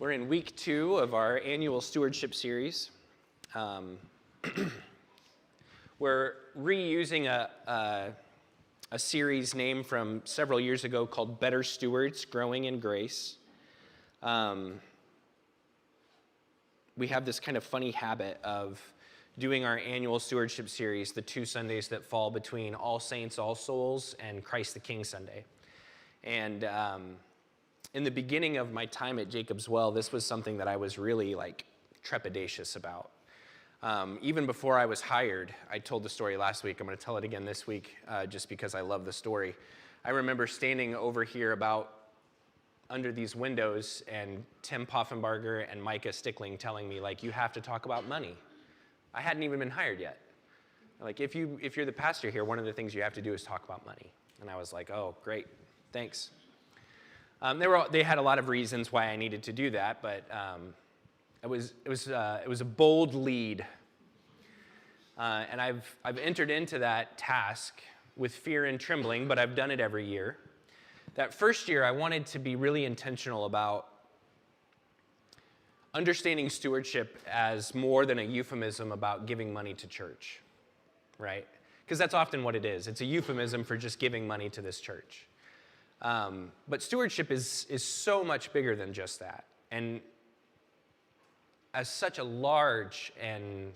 We're in week 2 of our annual stewardship series. We're reusing a series name from several years ago called Better Stewards, Growing in Grace. We have this kind of funny habit of doing our annual stewardship series the 2 Sundays that fall between All Saints, All Souls, and Christ the King Sunday. And in the beginning of my time at Jacob's Well, this was something that I was really trepidatious about. Even before I was hired, I told the story last week. I'm going to tell it again this week just because I love the story. I remember standing over here under these windows and Tim Poffenbarger and Micah Stickling telling me, you have to talk about money. I hadn't even been hired yet. If you're the pastor here, one of the things you have to do is talk about money. And I was like, oh, great, thanks. They had a lot of reasons why I needed to do that, but it was a bold lead, and I've entered into that task with fear and trembling, but I've done it every year. That first year, I wanted to be really intentional about understanding stewardship as more than a euphemism about giving money to church, right? Because that's often what it is. It's a euphemism for just giving money to this church. But stewardship is so much bigger than just that. And as such a large and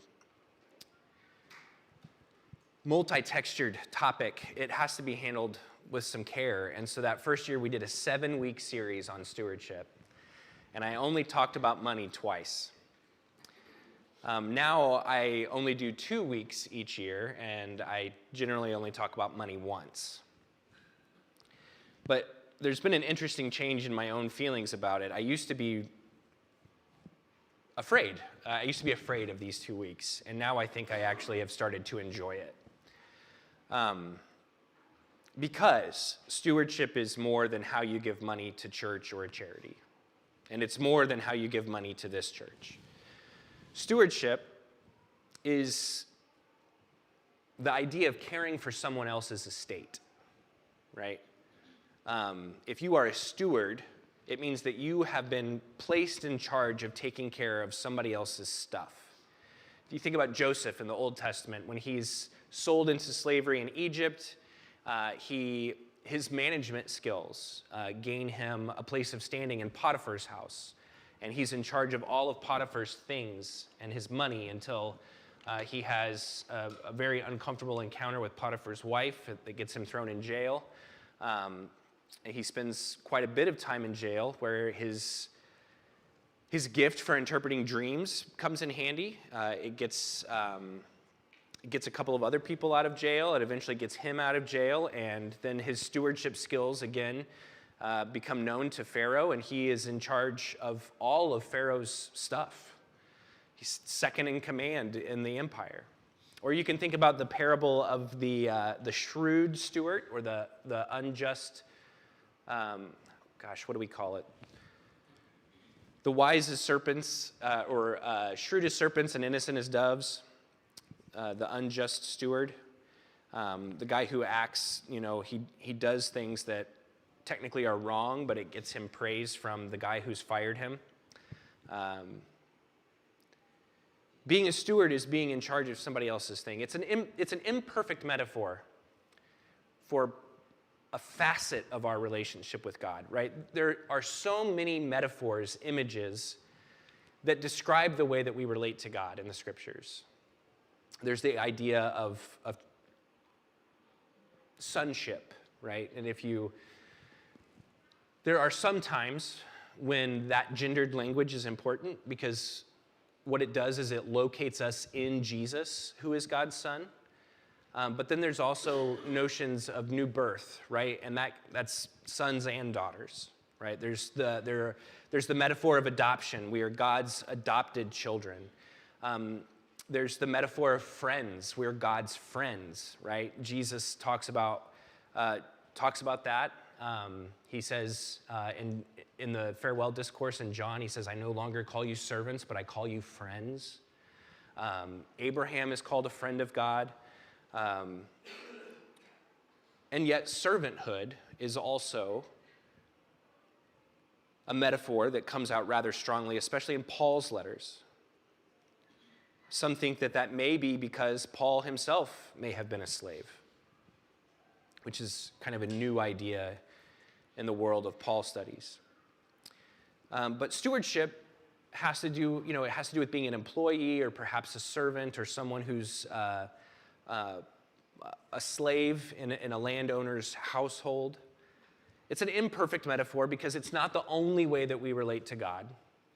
multi-textured topic, it has to be handled with some care. And so that first year, we did a 7-week series on stewardship. And I only talked about money twice. Now I only do 2 weeks each year, and I generally only talk about money once. But there's been an interesting change in my own feelings about it. I used to be afraid. I used to be afraid of these 2 weeks, and now I think I actually have started to enjoy it. Because stewardship is more than how you give money to church or a charity. And it's more than how you give money to this church. Stewardship is the idea of caring for someone else's estate, right? If you are a steward, it means that you have been placed in charge of taking care of somebody else's stuff. If you think about Joseph in the Old Testament, when he's sold into slavery in Egypt, his management skills gain him a place of standing in Potiphar's house. And he's in charge of all of Potiphar's things and his money until he has a very uncomfortable encounter with Potiphar's wife that gets him thrown in jail. And he spends quite a bit of time in jail where his gift for interpreting dreams comes in handy. It gets a couple of other people out of jail. It eventually gets him out of jail, and then his stewardship skills again become known to Pharaoh, and he is in charge of all of Pharaoh's stuff. He's second in command in the empire. Or you can think about the parable of the shrewd steward, or the unjust. What do we call it? The wise as serpents, or shrewd as serpents and innocent as doves. The unjust steward, the guy who acts, he does things that technically are wrong, but it gets him praise from the guy who's fired him. Being a steward is being in charge of somebody else's thing. It's an imperfect metaphor for a facet of our relationship with God, right? There are so many metaphors, images, that describe the way that we relate to God in the Scriptures. There's the idea of sonship, right? And there are some times when that gendered language is important because what it does is it locates us in Jesus, who is God's Son. But then there's also notions of new birth, right? And that's sons and daughters, right? There's the metaphor of adoption. We are God's adopted children. There's the metaphor of friends. We're God's friends, right? Jesus talks about that. He says in the farewell discourse in John, he says, "I no longer call you servants, but I call you friends." Abraham is called a friend of God. And yet servanthood is also a metaphor that comes out rather strongly, especially in Paul's letters. Some think that that may be because Paul himself may have been a slave, which is kind of a new idea in the world of Paul studies. But stewardship has to do, it has to do with being an employee or perhaps a servant or someone who's a slave in a landowner's household. It's an imperfect metaphor because it's not the only way that we relate to God,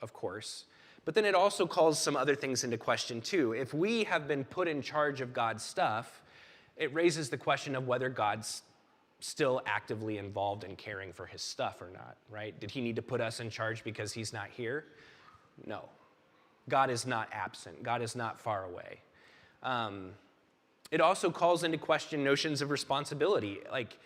of course. But then it also calls some other things into question too. If we have been put in charge of God's stuff, it raises the question of whether God's still actively involved in caring for his stuff or not, right? Did he need to put us in charge because he's not here? No. God is not absent. God is not far away. It also calls into question notions of responsibility. Like,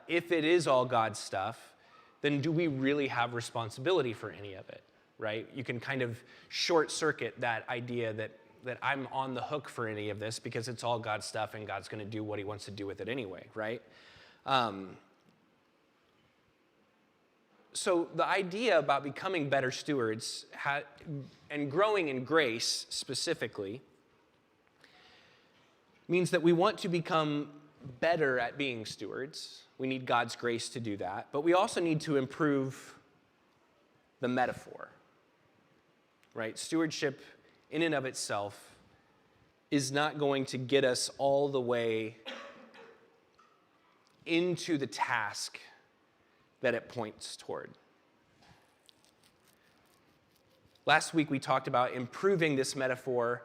if it is all God's stuff, then do we really have responsibility for any of it, right? You can kind of short circuit that idea that I'm on the hook for any of this because it's all God's stuff and God's going to do what he wants to do with it anyway, right? So the idea about becoming better stewards and growing in grace specifically means that we want to become better at being stewards. We need God's grace to do that, but we also need to improve the metaphor, right? Stewardship in and of itself is not going to get us all the way into the task that it points toward. Last week we talked about improving this metaphor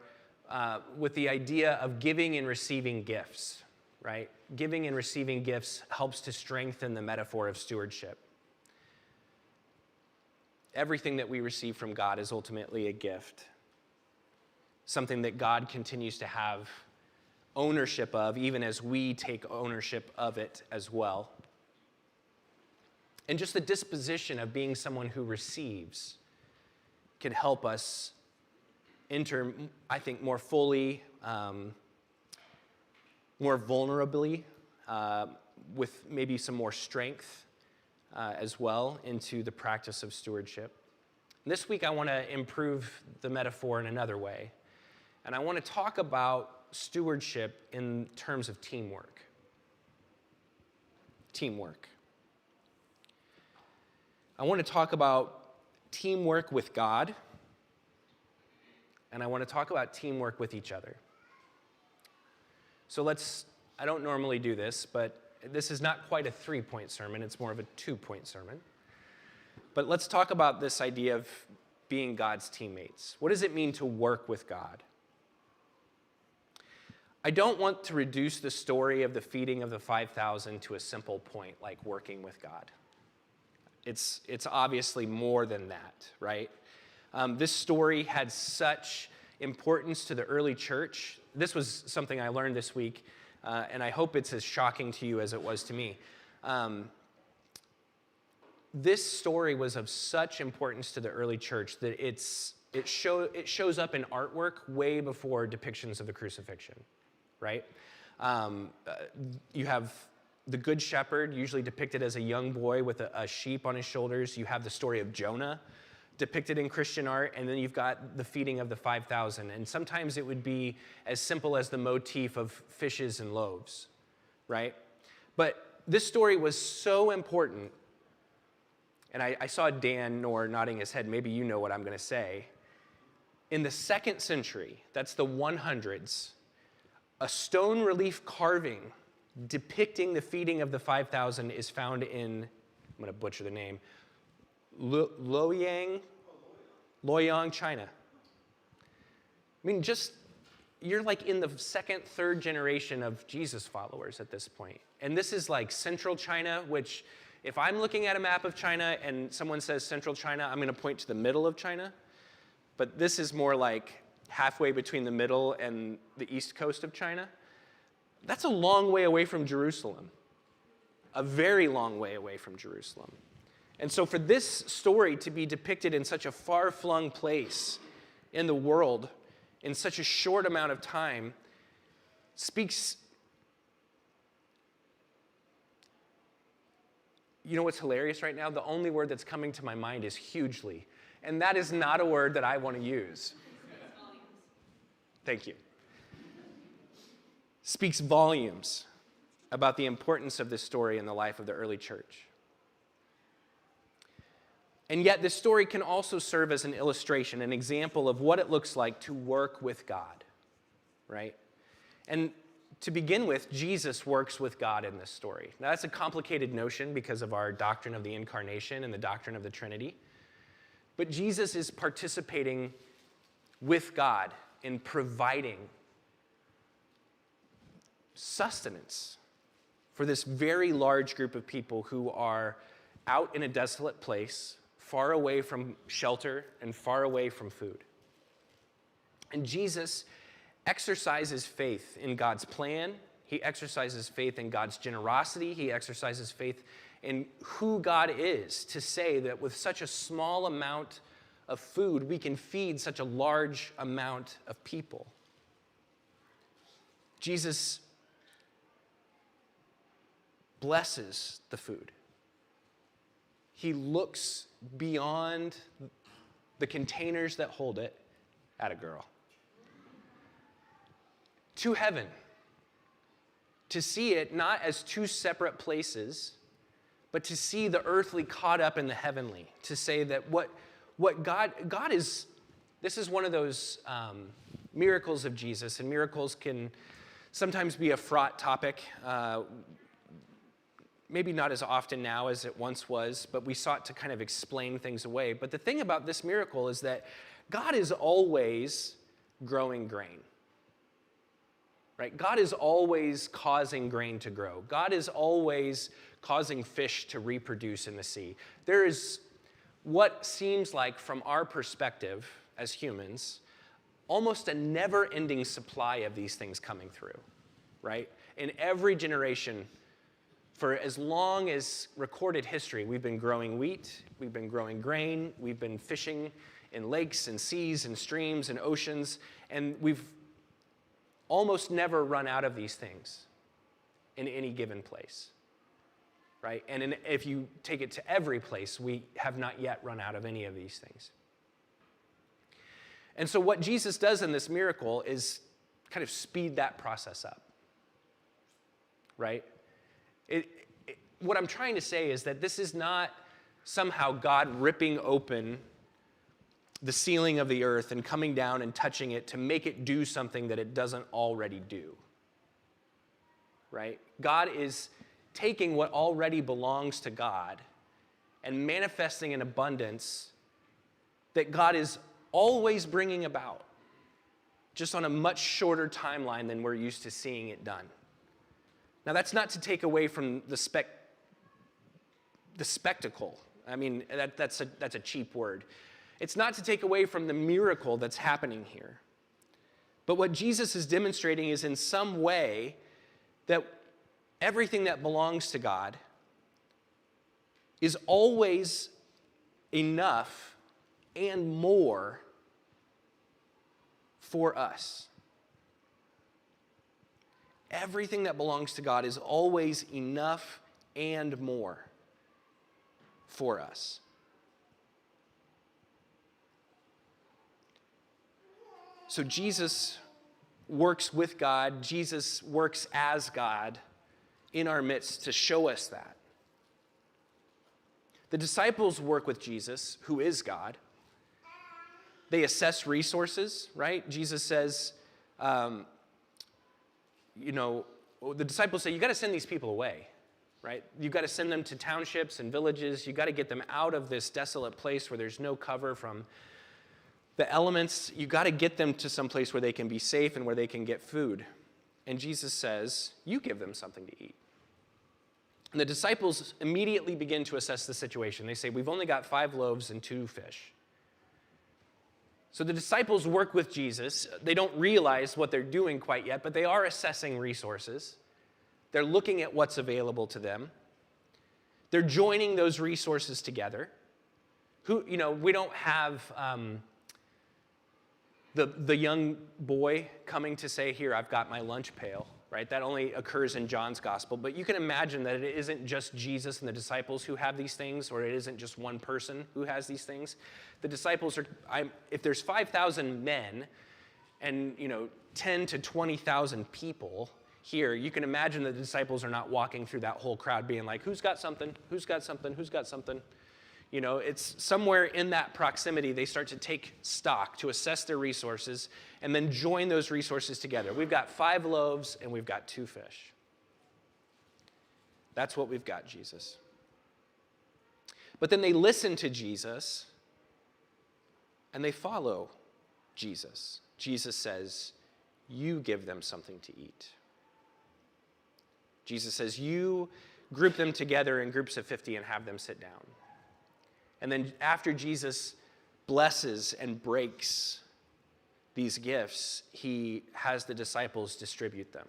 with the idea of giving and receiving gifts. Right? Giving and receiving gifts helps to strengthen the metaphor of stewardship. Everything that we receive from God is ultimately a gift, something that God continues to have ownership of, even as we take ownership of it as well. And just the disposition of being someone who receives can help us enter, I think, more fully, more vulnerably, with maybe some more strength as well into the practice of stewardship. This week I want to improve the metaphor in another way. And I want to talk about stewardship in terms of teamwork. Teamwork. I want to talk about teamwork with God, and I want to talk about teamwork with each other. So I don't normally do this, but this is not quite a 3-point sermon, it's more of a 2-point sermon. But let's talk about this idea of being God's teammates. What does it mean to work with God? I don't want to reduce the story of the feeding of the 5,000 to a simple point like working with God. It's obviously more than that, right? This story had such importance to the early church. This was something I learned this week, and I hope it's as shocking to you as it was to me. This story was of such importance to the early church that it shows up in artwork way before depictions of the crucifixion, right? You have the Good Shepherd, usually depicted as a young boy with a sheep on his shoulders. You have the story of Jonah, depicted in Christian art, and then you've got the feeding of the 5,000. And sometimes it would be as simple as the motif of fishes and loaves, right? But this story was so important, and I saw Dan Knorr nodding his head. Maybe you know what I'm going to say. In the 2nd century, that's the 100s, a stone relief carving depicting the feeding of the 5,000 is found in, I'm going to butcher the name, Luoyang, China. I mean, you're like in the 2nd, 3rd generation of Jesus followers at this point. And this is like central China, which if I'm looking at a map of China and someone says central China, I'm going to point to the middle of China. But this is more like halfway between the middle and the east coast of China. That's a long way away from Jerusalem. A very long way away from Jerusalem. And so for this story to be depicted in such a far-flung place in the world in such a short amount of time speaks You know what's hilarious right now? The only word that's coming to my mind is hugely. And that is not a word that I want to use. Thank you. Speaks volumes about the importance of this story in the life of the early church. And yet this story can also serve as an illustration, an example of what it looks like to work with God, right? And to begin with, Jesus works with God in this story. Now, that's a complicated notion because of our doctrine of the incarnation and the doctrine of the Trinity. But Jesus is participating with God in providing sustenance for this very large group of people who are out in a desolate place, far away from shelter and far away from food. And Jesus exercises faith in God's plan. He exercises faith in God's generosity. He exercises faith in who God is to say that with such a small amount of food, we can feed such a large amount of people. Jesus blesses the food. He looks beyond the containers that hold it, at a girl, to heaven, to see it not as two separate places, but to see the earthly caught up in the heavenly, to say that what God is, this is one of those miracles of Jesus, and miracles can sometimes be a fraught topic, maybe not as often now as it once was, but we sought to kind of explain things away. But the thing about this miracle is that God is always growing grain. Right? God is always causing grain to grow. God is always causing fish to reproduce in the sea. There is what seems like, from our perspective as humans, almost a never-ending supply of these things coming through, right? In every generation, for as long as recorded history, we've been growing wheat, we've been growing grain, we've been fishing in lakes and seas and streams and oceans, and we've almost never run out of these things in any given place, right? And if you take it to every place, we have not yet run out of any of these things. And so what Jesus does in this miracle is kind of speed that process up, right? What I'm trying to say is that this is not somehow God ripping open the ceiling of the earth and coming down and touching it to make it do something that it doesn't already do, right? God is taking what already belongs to God and manifesting an abundance that God is always bringing about, just on a much shorter timeline than we're used to seeing it done. Now, that's not to take away from the spectacle. I mean, that's a cheap word. It's not to take away from the miracle that's happening here. But what Jesus is demonstrating is in some way that everything that belongs to God is always enough and more for us. Everything that belongs to God is always enough and more for us. So Jesus works with God. Jesus works as God in our midst to show us that. The disciples work with Jesus, who is God. They assess resources, right? Jesus says, the disciples say, you got to send these people away, right? You've got to send them to townships and villages. You've got to get them out of this desolate place where there's no cover from the elements. You've got to get them to some place where they can be safe and where they can get food. And Jesus says, you give them something to eat. And the disciples immediately begin to assess the situation. They say, we've only got 5 loaves and 2 fish. So the disciples work with Jesus. They don't realize what they're doing quite yet, but they are assessing resources. They're looking at what's available to them. They're joining those resources together. We don't have the young boy coming to say, here, I've got my lunch pail. right? That only occurs in John's gospel. But you can imagine that it isn't just Jesus and the disciples who have these things, or it isn't just one person who has these things. The disciples are, if there's 5,000 men and, 10 to 20,000 people here, you can imagine the disciples are not walking through that whole crowd being like, who's got something? Who's got something? Who's got something? It's somewhere in that proximity they start to take stock, to assess their resources, and then join those resources together. We've got 5 loaves and we've got 2 fish. That's what we've got, Jesus. But then they listen to Jesus and they follow Jesus. Jesus says, you give them something to eat. Jesus says, you group them together in groups of 50 and have them sit down. And then after Jesus blesses and breaks these gifts, he has the disciples distribute them.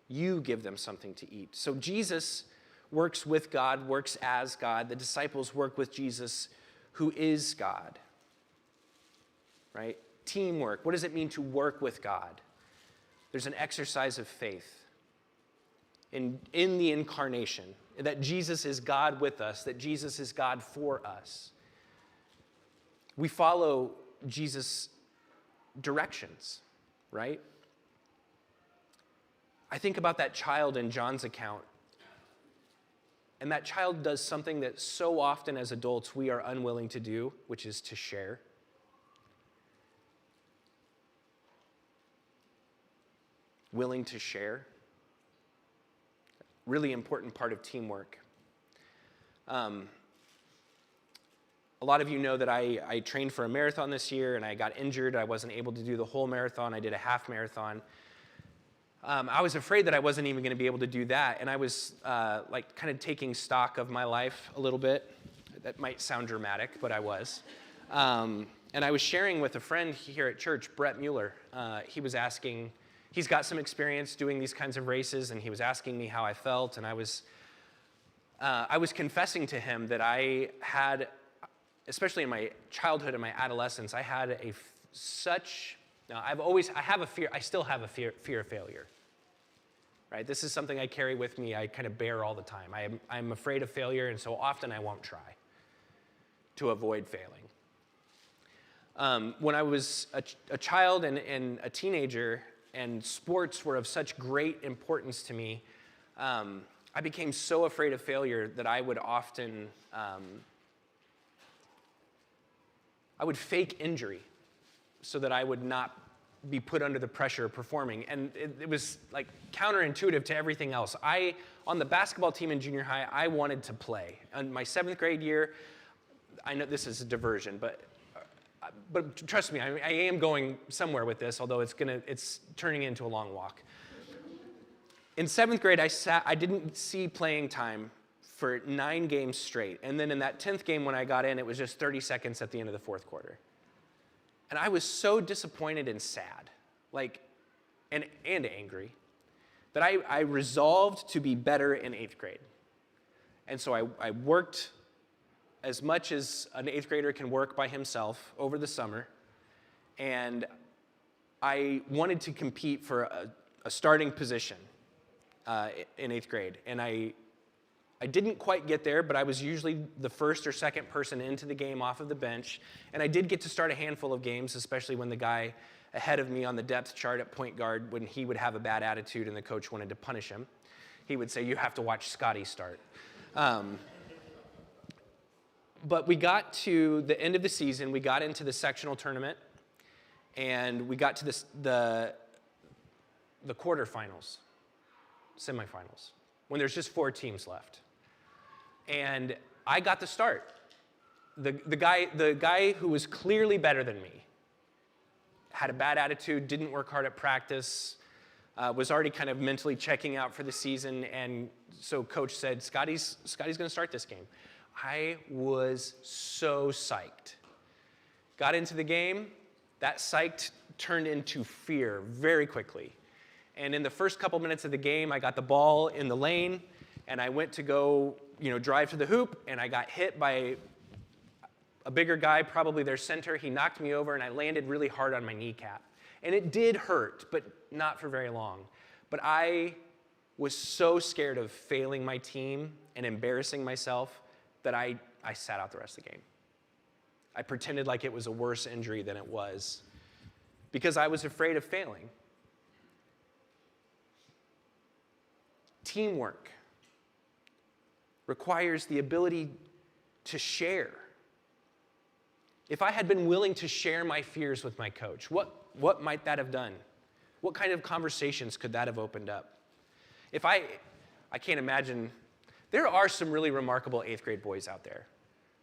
You give them something to eat. So Jesus works with God, works as God. The disciples work with Jesus, who is God. Right? Teamwork. What does it mean to work with God? There's an exercise of faith in the incarnation, that Jesus is God with us, that Jesus is God for us. We follow Jesus' directions, right? I think about that child in John's account, and that child does something that so often as adults we are unwilling to do, which is to share. Willing to share. Really important part of teamwork. A lot of you know that I trained for a marathon this year, and I got injured. I wasn't able to do the whole marathon. I did a half marathon. I was afraid that I wasn't even going to be able to do that, and I was kind of taking stock of my life a little bit. That might sound dramatic, but I was. And I was sharing with a friend here at church, Brett Mueller. He was asking. He's got some experience doing these kinds of races, and he was asking me how I felt, and I was confessing to him that I had, especially in my childhood and my adolescence, I had I still have a fear of failure. Right? This is something I carry with me, I kind of bear all the time. I'm afraid of failure, and so often I won't try to avoid failing. When I was a child and a teenager, and sports were of such great importance to me, I became so afraid of failure that I would often, I would fake injury so that I would not be put under the pressure of performing. And it was like counterintuitive to everything else. On the basketball team in junior high, I wanted to play. In my 7th grade year, I know this is a diversion, but trust me, I am going somewhere with this, although it's turning into a long walk. In 7th grade, I didn't see playing time for 9 games straight. And then in that 10th game when I got in, it was just 30 seconds at the end of the 4th quarter. And I was so disappointed and sad, and angry, that I resolved to be better in 8th grade. And so I worked as much as an 8th grader can work by himself over the summer, and I wanted to compete for a starting position in 8th grade. And I didn't quite get there, but I was usually the first or second person into the game off of the bench, and I did get to start a handful of games, especially when the guy ahead of me on the depth chart at point guard, when he would have a bad attitude and the coach wanted to punish him, he would say, "You have to watch Scotty start." But we got to the end of the season, we got into the sectional tournament, and we got to the quarterfinals, semifinals, when there's just 4 teams left. And I got the start. The guy who was clearly better than me had a bad attitude, didn't work hard at practice, was already kind of mentally checking out for the season, and so coach said, Scotty's going to start this game. I was so psyched. Got into the game, that psyched turned into fear very quickly. And in the first couple minutes of the game, I got the ball in the lane, and I went to go, drive to the hoop, and I got hit by a bigger guy, probably their center. He knocked me over, and I landed really hard on my kneecap. And it did hurt, but not for very long. But I was so scared of failing my team and embarrassing myself that I sat out the rest of the game. I pretended like it was a worse injury than it was because I was afraid of failing. Teamwork requires the ability to share. If I had been willing to share my fears with my coach, what might that have done? What kind of conversations could that have opened up? If I can't imagine, there are some really remarkable 8th grade boys out there.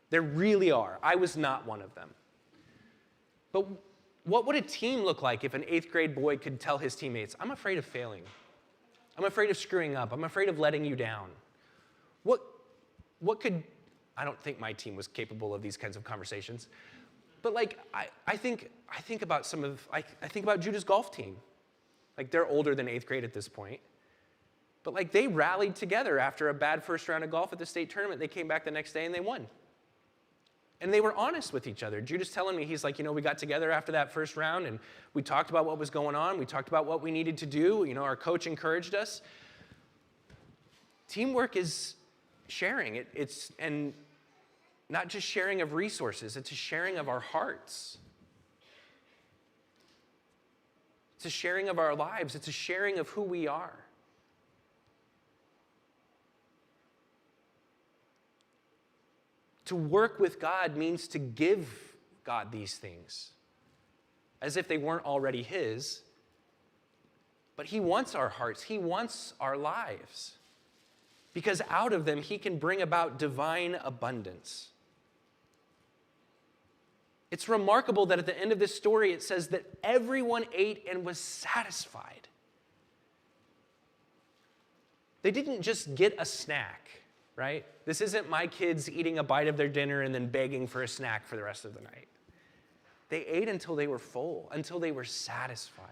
There really are. I was not one of them. But what would a team look like if an 8th grade boy could tell his teammates, I'm afraid of failing. I'm afraid of screwing up. I'm afraid of letting you down. What could, I don't think my team was capable of these kinds of conversations. But like, I think about I think about Judah's golf team. Like, they're older than 8th grade at this point. But like, they rallied together after a bad first round of golf at the state tournament. They came back the next day and they won. And they were honest with each other. Judah's telling me, he's like, we got together after that first round and we talked about what was going on. We talked about what we needed to do. Our coach encouraged us. Teamwork is sharing. And not just sharing of resources, it's a sharing of our hearts. It's a sharing of our lives. It's a sharing of who we are. To work with God means to give God these things, as if they weren't already His. But He wants our hearts. He wants our lives, because out of them He can bring about divine abundance. It's remarkable that at the end of this story it says that everyone ate and was satisfied. They didn't just get a snack, right? This isn't my kids eating a bite of their dinner and then begging for a snack for the rest of the night. They ate until they were full, until they were satisfied,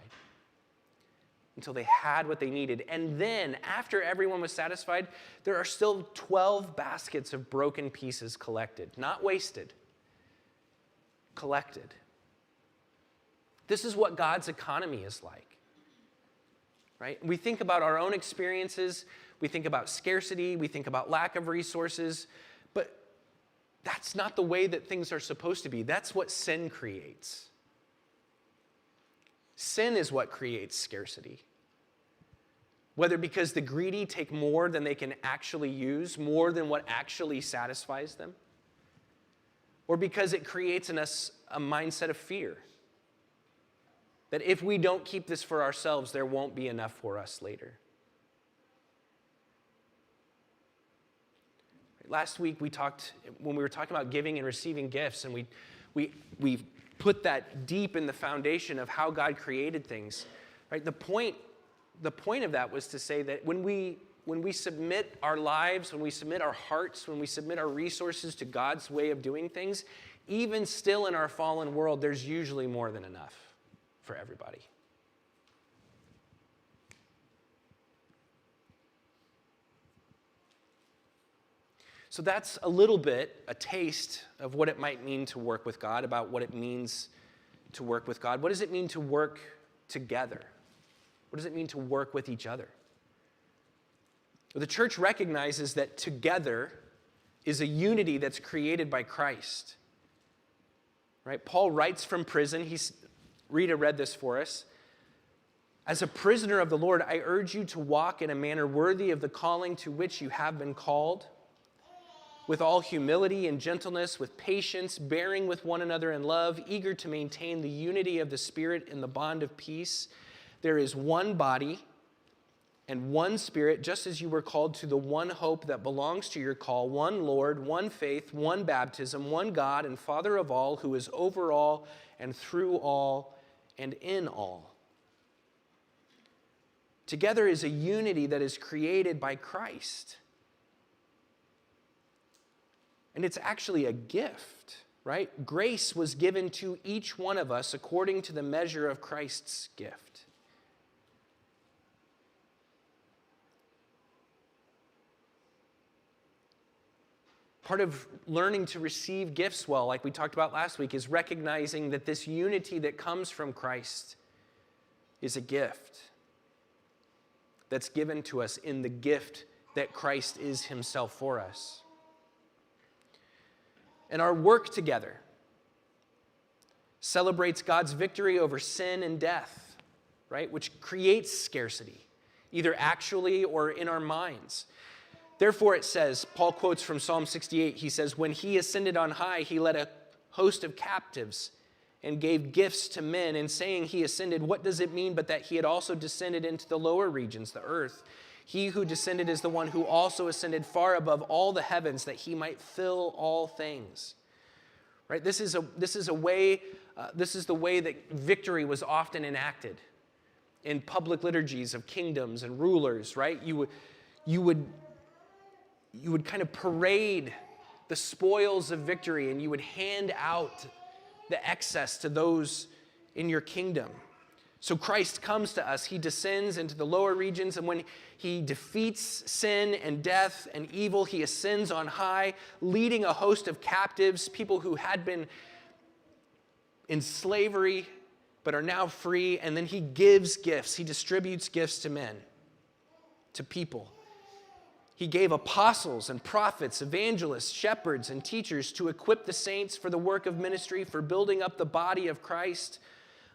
until they had what they needed. And then, after everyone was satisfied, there are still 12 baskets of broken pieces collected, not wasted, collected. This is what God's economy is like, right? We think about our own experiences. We think about scarcity, we think about lack of resources, but that's not the way that things are supposed to be. That's what sin creates. Sin is what creates scarcity. Whether because the greedy take more than they can actually use, more than what actually satisfies them, or because it creates in us a mindset of fear. That if we don't keep this for ourselves, there won't be enough for us later. Last week when we were talking about giving and receiving gifts, and we put that deep in the foundation of how God created things. Right? The point of that was to say that when we submit our lives, when we submit our hearts, when we submit our resources to God's way of doing things, even still in our fallen world, there's usually more than enough for everybody. So that's a little bit, a taste of what it might mean to work with God, about what it means to work with God. What does it mean to work together? What does it mean to work with each other? Well, the church recognizes that together is a unity that's created by Christ. Right? Paul writes from prison. Rita read this for us. As a prisoner of the Lord, I urge you to walk in a manner worthy of the calling to which you have been called, with all humility and gentleness, with patience, bearing with one another in love, eager to maintain the unity of the Spirit in the bond of peace. There is one body and one Spirit, just as you were called to the one hope that belongs to your call, one Lord, one faith, one baptism, one God and Father of all, who is over all and through all and in all. Together is a unity that is created by Christ. And it's actually a gift, right? Grace was given to each one of us according to the measure of Christ's gift. Part of learning to receive gifts well, like we talked about last week, is recognizing that this unity that comes from Christ is a gift that's given to us in the gift that Christ is himself for us. And our work together celebrates God's victory over sin and death, right? Which creates scarcity, either actually or in our minds. Therefore, it says, Paul quotes from Psalm 68, he says, when he ascended on high, he led a host of captives and gave gifts to men. And saying he ascended, what does it mean but that he had also descended into the lower regions, the earth? He who descended is the one who also ascended far above all the heavens that he might fill all things. Right? This is the way that victory was often enacted in public liturgies of kingdoms and rulers, right? You would kind of parade the spoils of victory, and you would hand out the excess to those in your kingdom. So Christ comes to us. He descends into the lower regions, and when he defeats sin and death and evil, he ascends on high, leading a host of captives, people who had been in slavery but are now free, and then he gives gifts. He distributes gifts to men, to people. He gave apostles and prophets, evangelists, shepherds, and teachers to equip the saints for the work of ministry, for building up the body of Christ,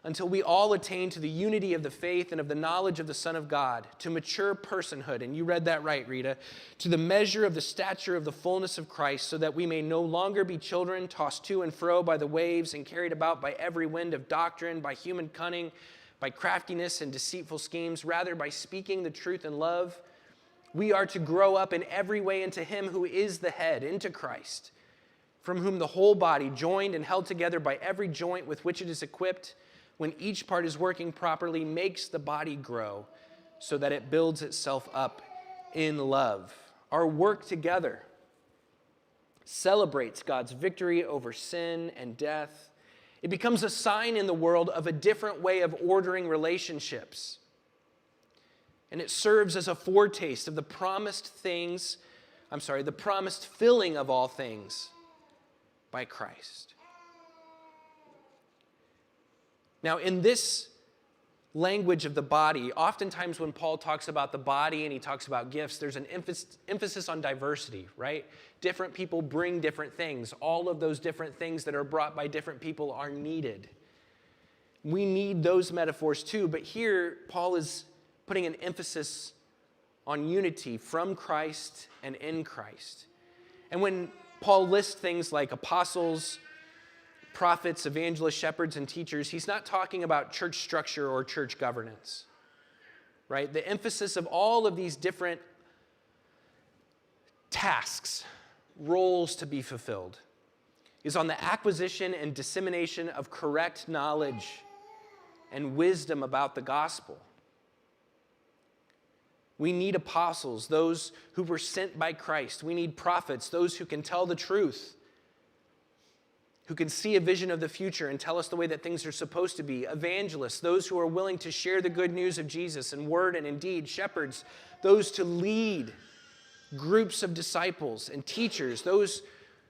until we all attain to the unity of the faith and of the knowledge of the Son of God, to mature personhood, and you read that right, Rita, to the measure of the stature of the fullness of Christ, so that we may no longer be children, tossed to and fro by the waves and carried about by every wind of doctrine, by human cunning, by craftiness and deceitful schemes. Rather, by speaking the truth in love, we are to grow up in every way into him who is the head, into Christ, from whom the whole body, joined and held together by every joint with which it is equipped, when each part is working properly, makes the body grow so that it builds itself up in love. Our work together celebrates God's victory over sin and death. It becomes a sign in the world of a different way of ordering relationships. And it serves as a foretaste of the promised filling of all things by Christ. Now, in this language of the body, oftentimes when Paul talks about the body and he talks about gifts, there's an emphasis on diversity, right? Different people bring different things. All of those different things that are brought by different people are needed. We need those metaphors too, but here Paul is putting an emphasis on unity from Christ and in Christ. And when Paul lists things like apostles, prophets, evangelists, shepherds, and teachers, he's not talking about church structure or church governance, right? The emphasis of all of these different tasks, roles to be fulfilled, is on the acquisition and dissemination of correct knowledge and wisdom about the gospel. We need apostles, those who were sent by Christ. We need prophets, those who can tell the truth, who can see a vision of the future and tell us the way that things are supposed to be. Evangelists, those who are willing to share the good news of Jesus in word and in deed. Shepherds, those to lead groups of disciples. And teachers, those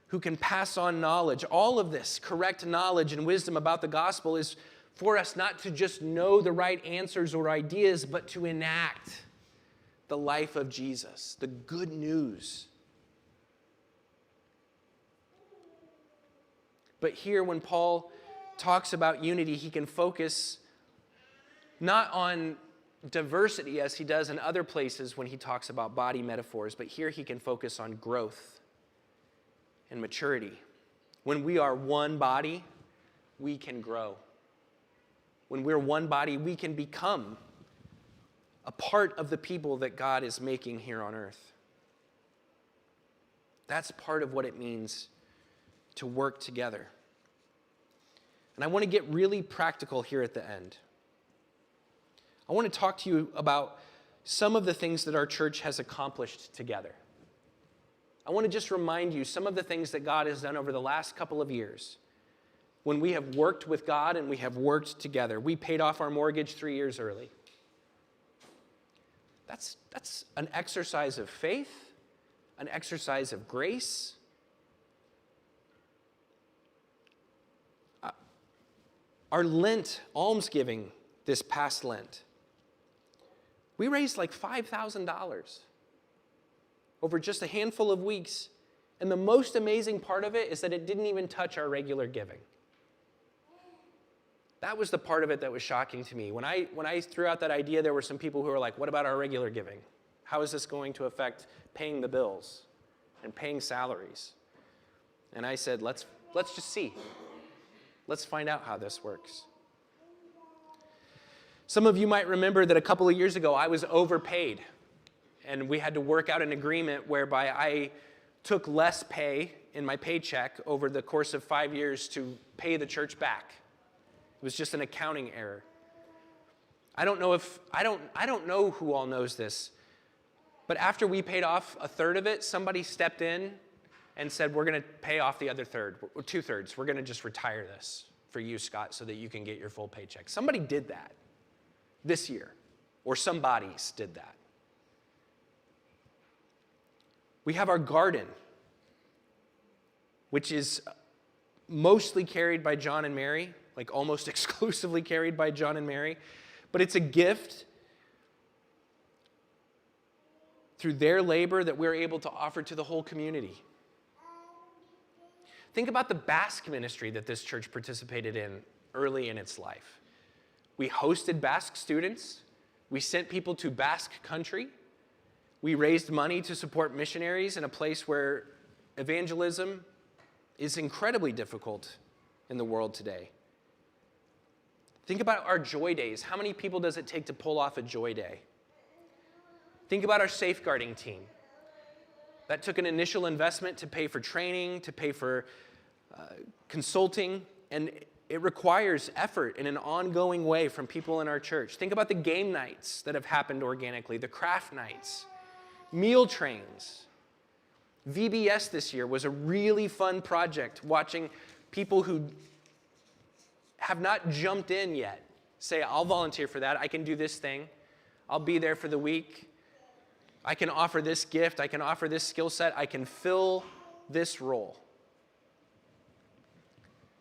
who can pass on knowledge. All of this correct knowledge and wisdom about the gospel is for us not to just know the right answers or ideas, but to enact the life of Jesus, the good news. But here, when Paul talks about unity, he can focus not on diversity as he does in other places when he talks about body metaphors, but here he can focus on growth and maturity. When we are one body, we can grow. When we're one body, we can become a part of the people that God is making here on earth. That's part of what it means to work together. And I want to get really practical here at the end. I want to talk to you about some of the things that our church has accomplished together. I want to just remind you some of the things that God has done over the last couple of years when we have worked with God and we have worked together. We paid off our mortgage 3 years early. That's an exercise of faith, an exercise of grace. Our Lent almsgiving this past Lent. We raised like $5,000 over just a handful of weeks. And the most amazing part of it is that it didn't even touch our regular giving. That was the part of it that was shocking to me. When I threw out that idea, there were some people who were like, what about our regular giving? How is this going to affect paying the bills and paying salaries? And I said, let's just see. Let's find out how this works. Some of you might remember that a couple of years ago, I was overpaid. And we had to work out an agreement whereby I took less pay in my paycheck over the course of 5 years to pay the church back. It was just an accounting error. I don't know who all knows this, but after we paid off a third of it, somebody stepped in and said, we're going to pay off the other third, or 2/3. We're going to just retire this for you, Scott, so that you can get your full paycheck. Somebody did that this year, or some bodies did that. We have our garden, which is mostly carried by John and Mary, like almost exclusively carried by John and Mary, but it's a gift through their labor that we're able to offer to the whole community. Think about the Basque ministry that this church participated in early in its life. We hosted Basque students. We sent people to Basque country. We raised money to support missionaries in a place where evangelism is incredibly difficult in the world today. Think about our joy days. How many people does it take to pull off a joy day? Think about our safeguarding team. That took an initial investment to pay for training, to pay for consulting, and it requires effort in an ongoing way from people in our church. Think about the game nights that have happened organically, the craft nights, meal trains. VBS this year was a really fun project, watching people who have not jumped in yet say, I'll volunteer for that, I can do this thing, I'll be there for the week, I can offer this gift, I can offer this skill set, I can fill this role.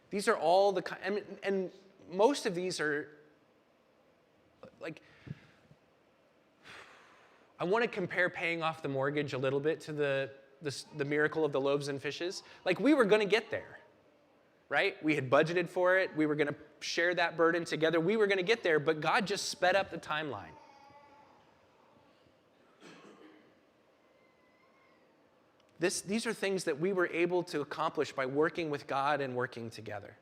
These are all the, and most of these are, like, I want to compare paying off the mortgage a little bit to the miracle of the loaves and fishes. Like, we were going to get there, right? We had budgeted for it. We were going to share that burden together. We were going to get there, but God just sped up the timeline. These are things that we were able to accomplish by working with God and working together.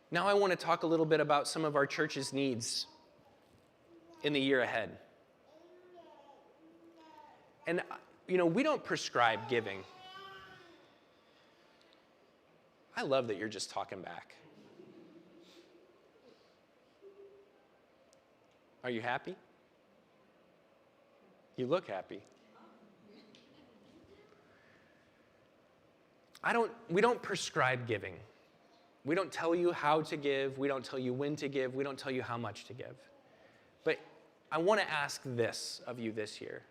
Now I want to talk a little bit about some of our church's needs in the year ahead. And, we don't prescribe giving. I love that you're just talking back. Are you happy? You look happy. We don't prescribe giving. We don't tell you how to give. We don't tell you when to give. We don't tell you how much to give. But I want to ask this of you this year.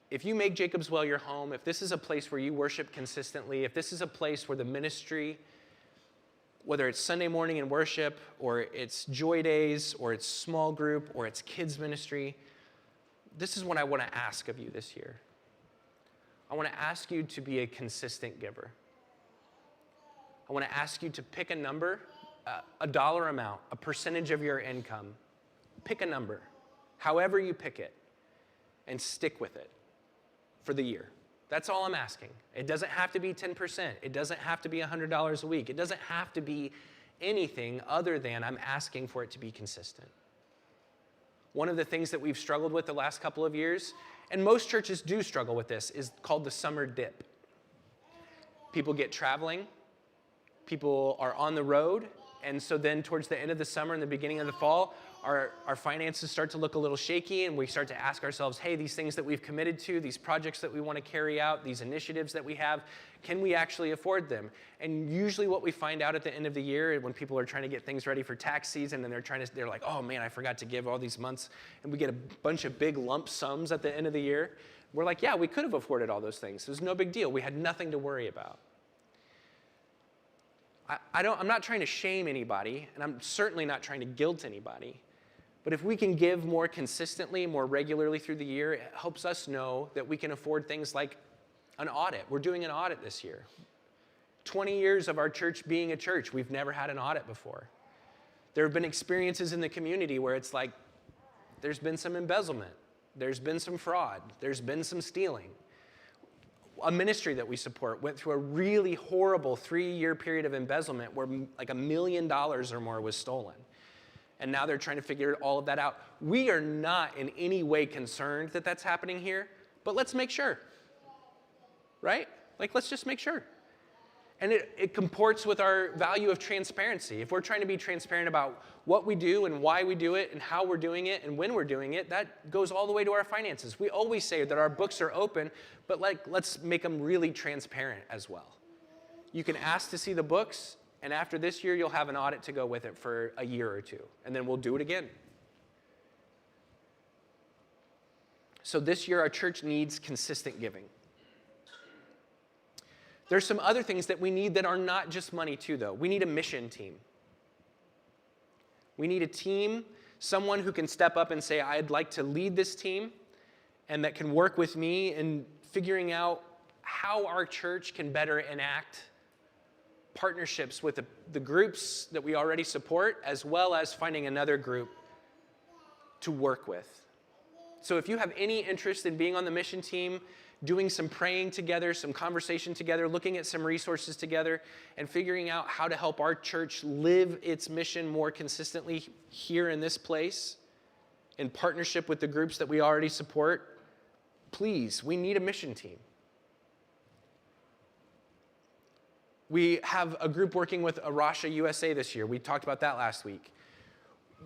If you make Jacob's Well your home, if this is a place where you worship consistently, if this is a place where the ministry, whether it's Sunday morning in worship, or it's joy days, or it's small group, or it's kids ministry, this is what I want to ask of you this year. I want to ask you to be a consistent giver. I want to ask you to pick a number, a dollar amount, a percentage of your income. Pick a number, however you pick it, and stick with it for the year. That's all I'm asking. It doesn't have to be 10%. It doesn't have to be $100 a week. It doesn't have to be anything other than I'm asking for it to be consistent. One of the things that we've struggled with the last couple of years, and most churches do struggle with this, is called the summer dip. People get traveling, people are on the road, and so then towards the end of the summer and the beginning of the fall, our finances start to look a little shaky, and we start to ask ourselves, hey, these things that we've committed to, these projects that we want to carry out, these initiatives that we have, can we actually afford them? And usually what we find out at the end of the year, when people are trying to get things ready for tax season, and they're like, oh man, I forgot to give all these months, and we get a bunch of big lump sums at the end of the year. We're like, yeah, we could have afforded all those things. It was no big deal. We had nothing to worry about. I'm not trying to shame anybody, and I'm certainly not trying to guilt anybody. But if we can give more consistently, more regularly through the year, it helps us know that we can afford things like an audit. We're doing an audit this year. 20 years of our church being a church, we've never had an audit before. There have been experiences in the community where it's like there's been some embezzlement, there's been some fraud, there's been some stealing. A ministry that we support went through a really horrible 3-year period of embezzlement where like $1 million or more was stolen. And now they're trying to figure all of that out. We are not in any way concerned that that's happening here, but let's make sure, right? Like, let's just make sure. And it comports with our value of transparency. If we're trying to be transparent about what we do and why we do it and how we're doing it and when we're doing it, that goes all the way to our finances. We always say that our books are open, but let's make them really transparent as well. You can ask to see the books, and after this year, you'll have an audit to go with it for a year or two, and then we'll do it again. So this year, our church needs consistent giving. There's some other things that we need that are not just money too, though. We need a mission team. We need a team, someone who can step up and say, I'd like to lead this team, and that can work with me in figuring out how our church can better enact partnerships with the groups that we already support, as well as finding another group to work with. So if you have any interest in being on the mission team, doing some praying together, some conversation together, looking at some resources together, and figuring out how to help our church live its mission more consistently here in this place, in partnership with the groups that we already support, please, we need a mission team. We have a group working with Arasha USA this year. We talked about that last week.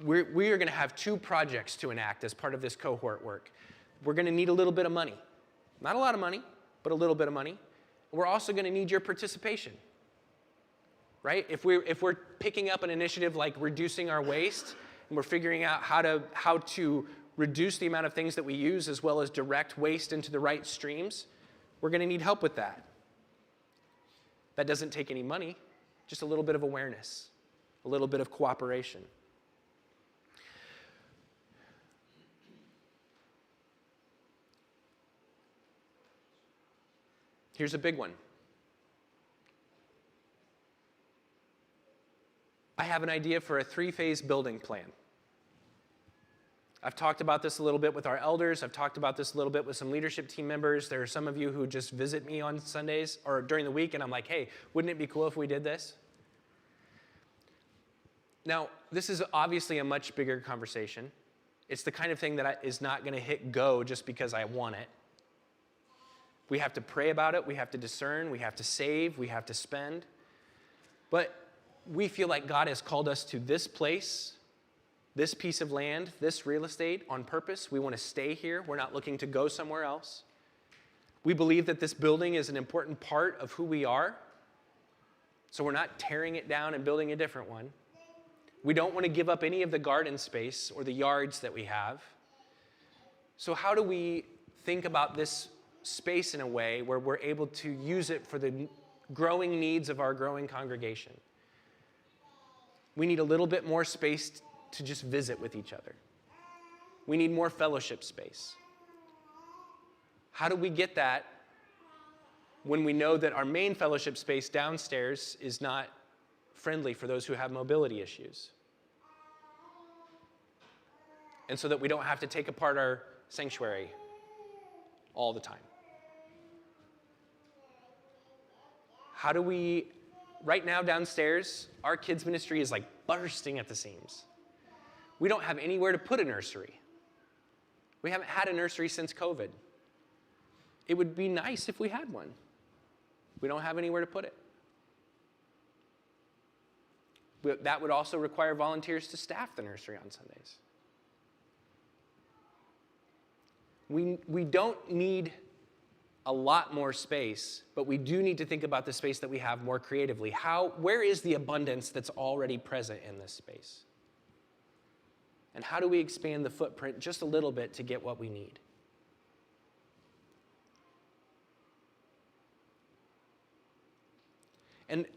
We are going to have 2 projects to enact as part of this cohort work. We're going to need a little bit of money. Not a lot of money, but a little bit of money. We're also going to need your participation, right? If we're picking up an initiative like reducing our waste, and we're figuring out how to reduce the amount of things that we use as well as direct waste into the right streams, we're going to need help with that. That doesn't take any money, just a little bit of awareness, a little bit of cooperation. Here's a big one. I have an idea for a 3-phase building plan. I've talked about this a little bit with our elders. I've talked about this a little bit with some leadership team members. There are some of you who just visit me on Sundays or during the week, and I'm like, hey, wouldn't it be cool if we did this? Now, this is obviously a much bigger conversation. It's the kind of thing that is not going to hit go just because I want it. We have to pray about it. We have to discern. We have to save. We have to spend. But we feel like God has called us to this place, this piece of land, this real estate on purpose. We want to stay here. We're not looking to go somewhere else. We believe that this building is an important part of who we are. So we're not tearing it down and building a different one. We don't want to give up any of the garden space or the yards that we have. So how do we think about this space in a way where we're able to use it for the growing needs of our growing congregation? We need a little bit more space to just visit with each other. We need more fellowship space. How do we get that when we know that our main fellowship space downstairs is not friendly for those who have mobility issues? And so that we don't have to take apart our sanctuary all the time. How do we, right now downstairs, our kids' ministry is like bursting at the seams. We don't have anywhere to put a nursery. We haven't had a nursery since COVID. It would be nice if we had one. We don't have anywhere to put it. That would also require volunteers to staff the nursery on Sundays. We don't need a lot more space, but we do need to think about the space that we have more creatively. Where is the abundance that's already present in this space? And how do we expand the footprint just a little bit to get what we need? And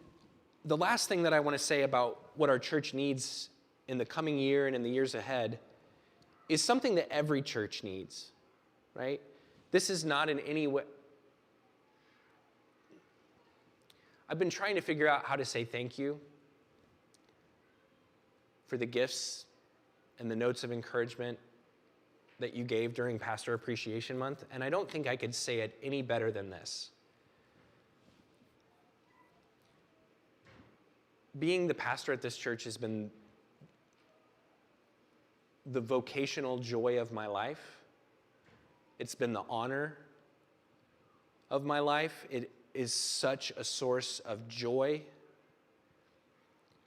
the last thing that I want to say about what our church needs in the coming year and in the years ahead is something that every church needs, right? This is not in any way. I've been trying to figure out how to say thank you for the gifts and the notes of encouragement that you gave during Pastor Appreciation Month, and I don't think I could say it any better than this. Being the pastor at this church has been the vocational joy of my life. It's been the honor of my life. It is such a source of joy.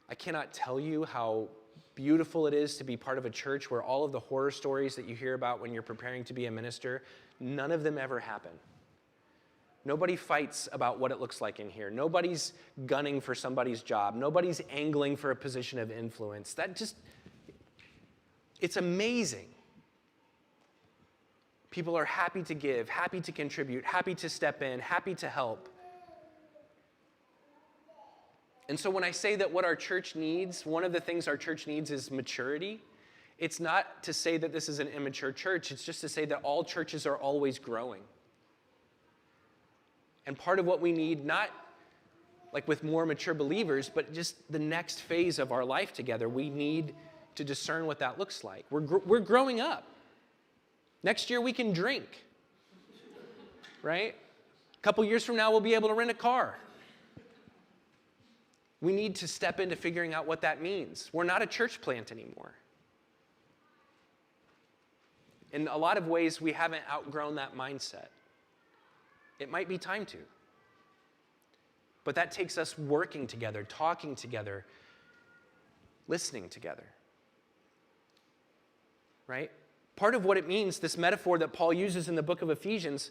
I cannot tell you how beautiful it is to be part of a church where all of the horror stories that you hear about when you're preparing to be a minister, none of them ever happen. Nobody fights about what it looks like in here. Nobody's gunning for somebody's job. Nobody's angling for a position of influence. It's amazing. People are happy to give, happy to contribute, happy to step in, happy to help. And so when I say that what our church needs, one of the things our church needs is maturity. It's not to say that this is an immature church. It's just to say that all churches are always growing. And part of what we need, not like with more mature believers, but just the next phase of our life together, we need to discern what that looks like. We're growing up. Next year we can drink, right? A couple years from now we'll be able to rent a car. We need to step into figuring out what that means. We're not a church plant anymore. In a lot of ways, we haven't outgrown that mindset. It might be time to. But that takes us working together, talking together, listening together. Right? Part of what it means, this metaphor that Paul uses in the book of Ephesians,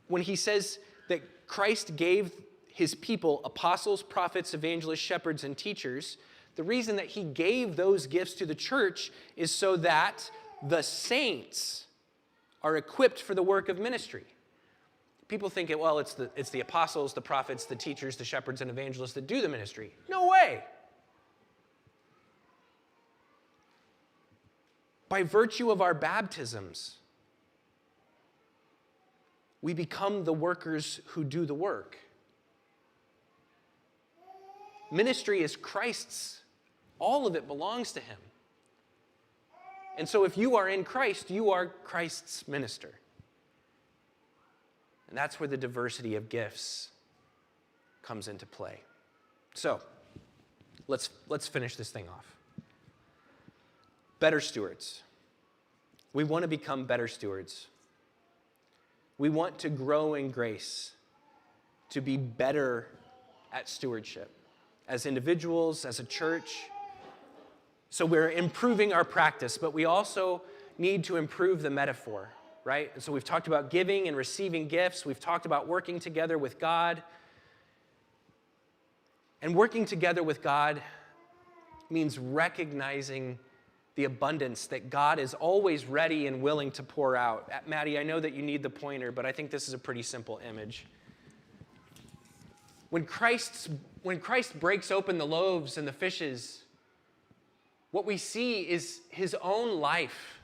when he says that Christ gave his people apostles, prophets, evangelists, shepherds, and teachers, the reason that he gave those gifts to the church is so that the saints are equipped for the work of ministry. People think, well, it's the apostles, the prophets, the teachers, the shepherds, and evangelists that do the ministry. No way. By virtue of our baptisms, we become the workers who do the work. Ministry is Christ's. All of it belongs to him. And so if you are in Christ, you are Christ's minister. And that's where the diversity of gifts comes into play. So, let's finish this thing off. Better stewards. We want to become better stewards. We want to grow in grace, to be better at stewardship, as individuals, as a church. So we're improving our practice, but we also need to improve the metaphor, right? And so we've talked about giving and receiving gifts. We've talked about working together with God. And working together with God means recognizing the abundance that God is always ready and willing to pour out. Maddie, I know that you need the pointer, but I think this is a pretty simple image. When Christ breaks open the loaves and the fishes, what we see is his own life,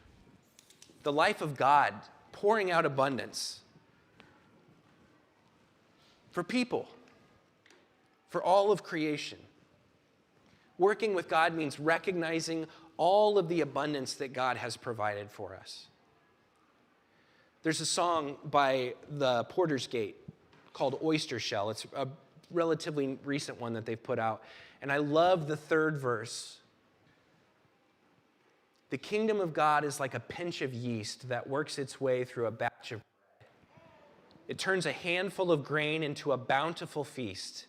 the life of God, pouring out abundance for people, for all of creation. Working with God means recognizing all of the abundance that God has provided for us. There's a song by the Porter's Gate called Oyster Shell. It's a relatively recent one that they've put out. And I love the third verse. The kingdom of God is like a pinch of yeast that works its way through a batch of bread. It turns a handful of grain into a bountiful feast,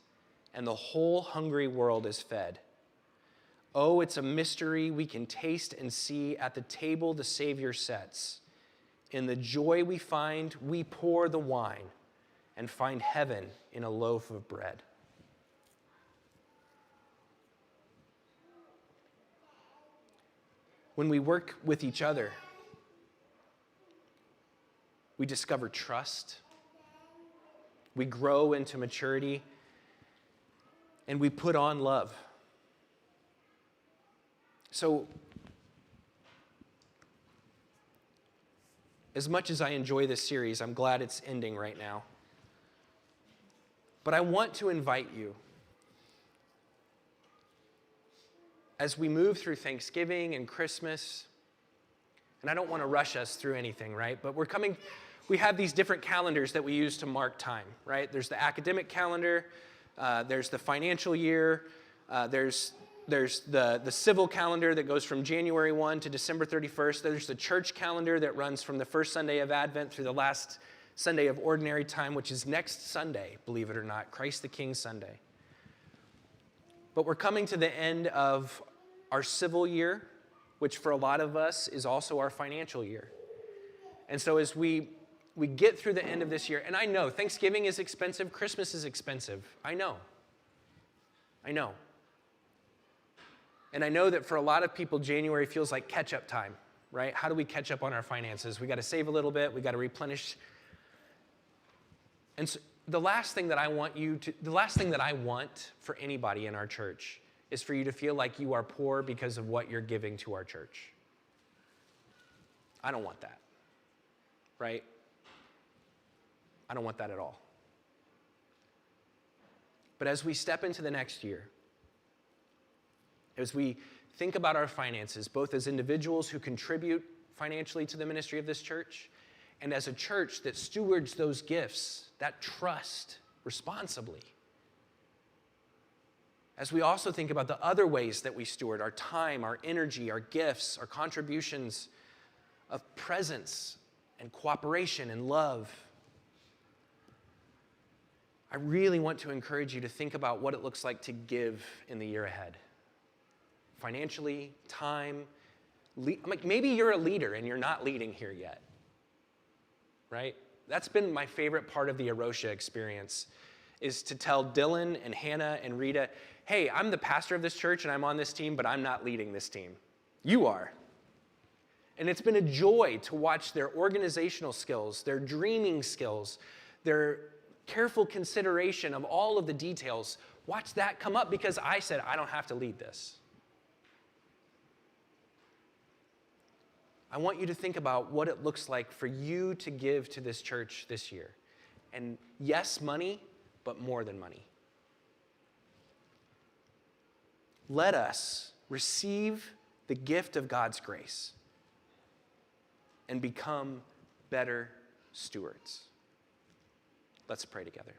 and the whole hungry world is fed. Oh, it's a mystery we can taste and see at the table the Savior sets. In the joy we find, we pour the wine and find heaven in a loaf of bread. When we work with each other, we discover trust, we grow into maturity, and we put on love. So, as much as I enjoy this series, I'm glad it's ending right now. But I want to invite you, as we move through Thanksgiving and Christmas, and I don't want to rush us through anything, right? But we have these different calendars that we use to mark time, right? There's the academic calendar, there's the financial year, there's the civil calendar that goes from January 1 to December 31st. There's the church calendar that runs from the first Sunday of Advent through the last Sunday of Ordinary Time, which is next Sunday, believe it or not, Christ the King Sunday. But we're coming to the end of our civil year, which for a lot of us is also our financial year. And so as we get through the end of this year, and I know Thanksgiving is expensive, Christmas is expensive. I know. And I know that for a lot of people, January feels like catch-up time, right? How do we catch up on our finances? We got to save a little bit. We got to replenish. And so the last thing that I want for anybody in our church is for you to feel like you are poor because of what you're giving to our church. I don't want that, right? I don't want that at all. But as we step into the next year, as we think about our finances, both as individuals who contribute financially to the ministry of this church, and as a church that stewards those gifts, that trust, responsibly. As we also think about the other ways that we steward our time, our energy, our gifts, our contributions of presence and cooperation and love, I really want to encourage you to think about what it looks like to give in the year ahead. Financially, time. Maybe you're a leader and you're not leading here yet, right? That's been my favorite part of the Arosha experience, is to tell Dylan and Hannah and Rita, hey, I'm the pastor of this church and I'm on this team, but I'm not leading this team. You are. And it's been a joy to watch their organizational skills, their dreaming skills, their careful consideration of all of the details. Watch that come up because I said, I don't have to lead this. I want you to think about what it looks like for you to give to this church this year. And yes, money, but more than money. Let us receive the gift of God's grace and become better stewards. Let's pray together.